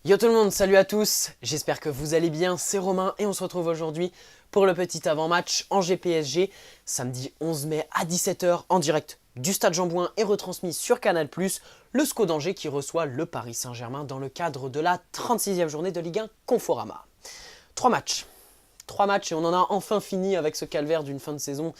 Yo tout le monde, salut à tous, j'espère que vous allez bien, c'est Romain et on se retrouve aujourd'hui pour le petit avant-match Angers-PSG, samedi 11 mai à 17 h en direct du Stade Jean-Bouin et retransmis sur Canal+, le SCO d'Angers qui reçoit le Paris Saint-Germain dans le cadre de la 36e journée de Ligue 1 Conforama. Trois matchs et on en a enfin fini avec ce calvaire d'une fin de saison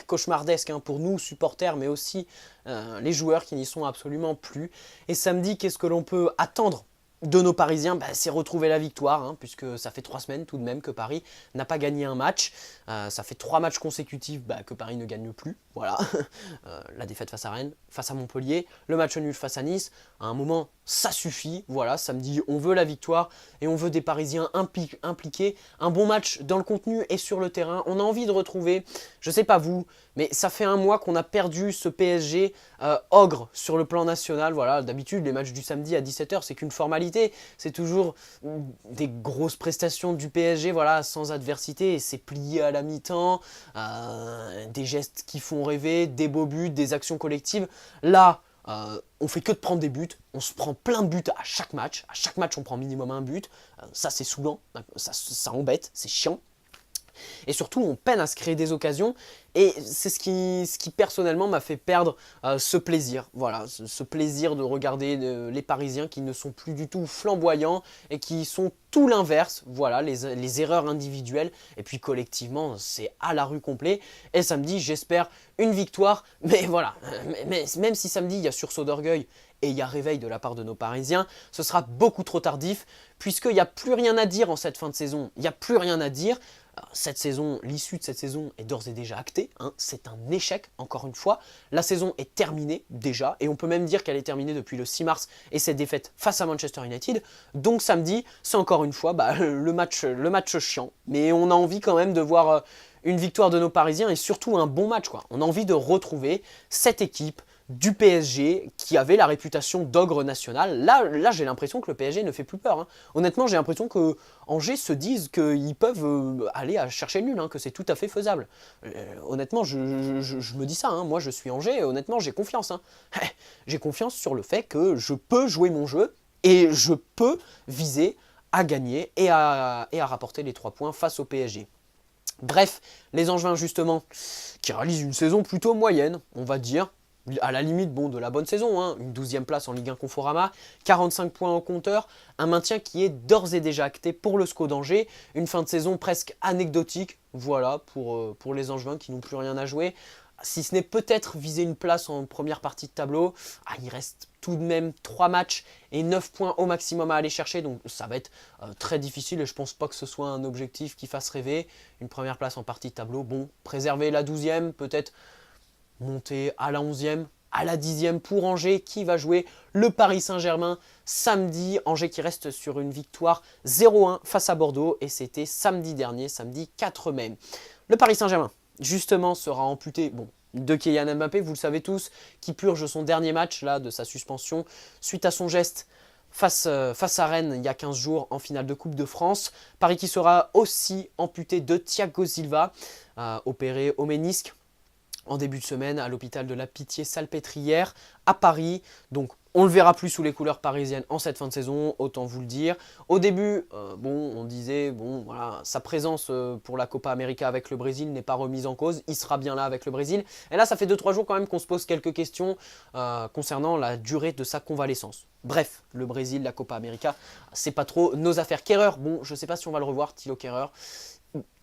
cauchemardesque pour nous supporters mais aussi les joueurs qui n'y sont absolument plus. Et samedi, qu'est-ce que l'on peut attendre de nos Parisiens? C'est retrouver la victoire, puisque ça fait 3 semaines tout de même que Paris n'a pas gagné un match. Ça fait 3 matchs consécutifs que Paris ne gagne plus. Voilà. La défaite face à Rennes, face à Montpellier, le match nul face à Nice. À un moment, ça suffit. Voilà, samedi, on veut la victoire et on veut des Parisiens impliqués. Un bon match dans le contenu et sur le terrain. On a envie de retrouver, je sais pas vous, mais ça fait un mois qu'on a perdu ce PSG ogre sur le plan national. Voilà, d'habitude, les matchs du samedi à 17 h, c'est qu'une formalité. C'est toujours des grosses prestations du PSG, voilà, sans adversité. Et c'est plié à la mi-temps, des gestes qui font rêver, des beaux buts, des actions collectives. Là, on fait que de prendre des buts, on se prend plein de buts à chaque match. À chaque match, on prend minimum un but. Ça, c'est saoulant, ça embête, c'est chiant. Et surtout, on peine à se créer des occasions. Et c'est ce qui personnellement m'a fait perdre ce plaisir. Voilà, ce plaisir de regarder les Parisiens qui ne sont plus du tout flamboyants et qui sont tout l'inverse. Voilà, les erreurs individuelles. Et puis collectivement, c'est à la rue complet. Et samedi, j'espère une victoire. Mais voilà, mais même si samedi, il y a sursaut d'orgueil et il y a réveil de la part de nos Parisiens, ce sera beaucoup trop tardif puisqu'il n'y a plus rien à dire en cette fin de saison. Il n'y a plus rien à dire. Cette saison, l'issue de cette saison est d'ores et déjà actée, c'est un échec encore une fois. La saison est terminée déjà et on peut même dire qu'elle est terminée depuis le 6 mars et cette défaite face à Manchester United. Donc samedi, c'est encore une fois le match chiant, mais on a envie quand même de voir une victoire de nos Parisiens et surtout un bon match, quoi. On a envie de retrouver cette équipe du PSG qui avait la réputation d'ogre national. Là j'ai l'impression que le PSG ne fait plus peur. Honnêtement, j'ai l'impression que Angers se disent qu'ils peuvent aller à chercher le nul, que c'est tout à fait faisable. Honnêtement, je me dis ça. Moi, je suis Angers, honnêtement, j'ai confiance. J'ai confiance sur le fait que je peux jouer mon jeu et je peux viser à gagner et à rapporter les 3 points face au PSG. Bref, les Angevins justement, qui réalisent une saison plutôt moyenne, on va dire, à la limite de la bonne saison, une 12e place en Ligue 1 Conforama, 45 points au compteur, un maintien qui est d'ores et déjà acté pour le SCO d'Angers, une fin de saison presque anecdotique, voilà, pour les Angevins qui n'ont plus rien à jouer. Si ce n'est peut-être viser une place en première partie de tableau, il reste tout de même 3 matchs et 9 points au maximum à aller chercher, donc ça va être très difficile et je pense pas que ce soit un objectif qui fasse rêver. Une première place en partie de tableau, préserver la 12e, peut-être monter à la 11e, à la 10e pour Angers qui va jouer le Paris Saint-Germain samedi. Angers qui reste sur une victoire 0-1 face à Bordeaux et c'était samedi dernier, samedi 4 mai. Le Paris Saint-Germain justement sera amputé de Kylian Mbappé, vous le savez tous, qui purge son dernier match de sa suspension suite à son geste face à Rennes il y a 15 jours en finale de Coupe de France. Paris qui sera aussi amputé de Thiago Silva, opéré au ménisque en début de semaine à l'hôpital de la Pitié-Salpêtrière à Paris. Donc on le verra plus sous les couleurs parisiennes en cette fin de saison, autant vous le dire. Au début, on disait, voilà, sa présence pour la Copa América avec le Brésil n'est pas remise en cause. Il sera bien là avec le Brésil. Et là, ça fait 2-3 jours quand même qu'on se pose quelques questions concernant la durée de sa convalescence. Bref, le Brésil, la Copa América, c'est pas trop nos affaires. Kehrer, je sais pas si on va le revoir, Thilo Kehrer.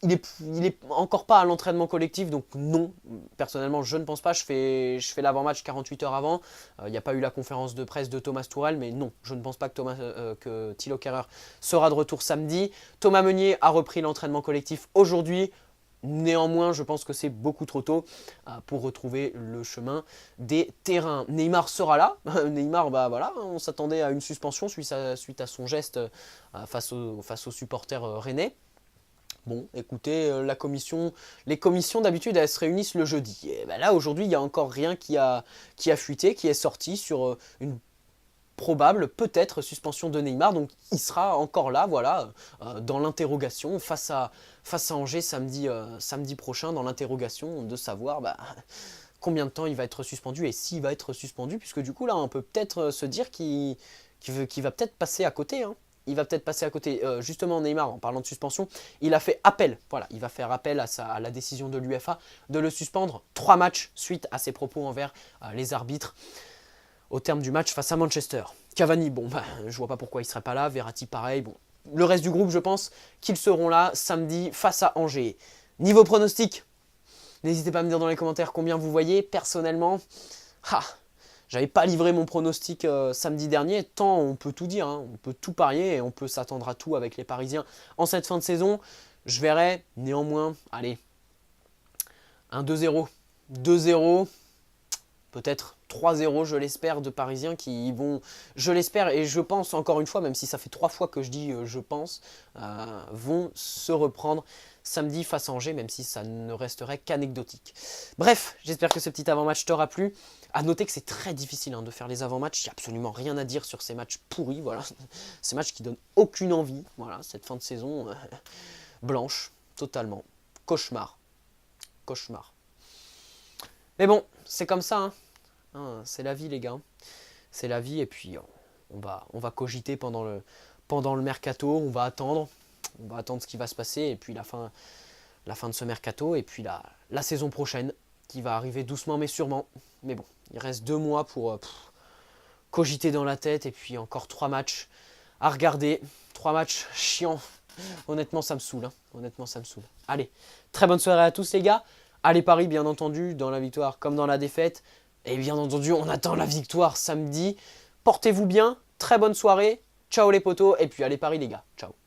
Il est encore pas à l'entraînement collectif, donc non, personnellement je ne pense pas. Je fais l'avant-match 48 heures avant, il n'y a pas eu la conférence de presse de Thomas Tourelle, mais non, je ne pense pas que Thilo Kehrer sera de retour samedi. Thomas Meunier a repris l'entraînement collectif aujourd'hui, néanmoins je pense que c'est beaucoup trop tôt pour retrouver le chemin des terrains. Neymar sera là, Neymar, voilà, on s'attendait à une suspension suite à son geste face aux supporters rennais. Écoutez, les commissions d'habitude elles se réunissent le jeudi. Et là aujourd'hui il n'y a encore rien qui a fuité, qui est sorti sur une probable, peut-être, suspension de Neymar. Donc il sera encore là, voilà, dans l'interrogation face à Angers samedi prochain, dans l'interrogation de savoir combien de temps il va être suspendu et s'il va être suspendu, puisque du coup là on peut peut-être se dire qu'il va peut-être passer à côté. il va peut-être passer à côté. Justement, Neymar, en parlant de suspension, il a fait appel. Voilà, il va faire appel à la décision de l'UEFA de le suspendre 3 matchs suite à ses propos envers les arbitres au terme du match face à Manchester. Cavani, bon, je vois pas pourquoi il serait pas là. Verratti, pareil. Bon, le reste du groupe, je pense qu'ils seront là samedi face à Angers. Niveau pronostic, n'hésitez pas à me dire dans les commentaires combien vous voyez. Personnellement, j'avais pas livré mon pronostic samedi dernier, tant on peut tout dire, hein. On peut tout parier et on peut s'attendre à tout avec les Parisiens en cette fin de saison. Je verrai néanmoins, allez, un 2-0, 2-0, peut-être 3-0, je l'espère, de Parisiens qui vont, je l'espère et je pense encore une fois, même si ça fait 3 fois que je dis je pense, vont se reprendre samedi face à Angers, même si ça ne resterait qu'anecdotique. Bref, j'espère que ce petit avant-match t'aura plu. À noter que c'est très difficile de faire les avant-matchs, il n'y a absolument rien à dire sur ces matchs pourris, voilà. Ces matchs qui donnent aucune envie, voilà, cette fin de saison blanche, totalement. Cauchemar. Cauchemar. Mais bon, c'est comme ça, c'est la vie les gars. C'est la vie et puis on va cogiter pendant le mercato, on va attendre ce qui va se passer et puis la fin de ce mercato et puis la saison prochaine qui va arriver doucement mais sûrement. Mais bon, il reste 2 mois pour cogiter dans la tête et puis encore 3 matchs à regarder. 3 matchs chiants. Honnêtement, ça me saoule. Honnêtement, ça me saoule. Allez, très bonne soirée à tous les gars. Allez Paris, bien entendu, dans la victoire comme dans la défaite. Et bien entendu, on attend la victoire samedi. Portez-vous bien, très bonne soirée. Ciao les potos et puis allez Paris les gars. Ciao.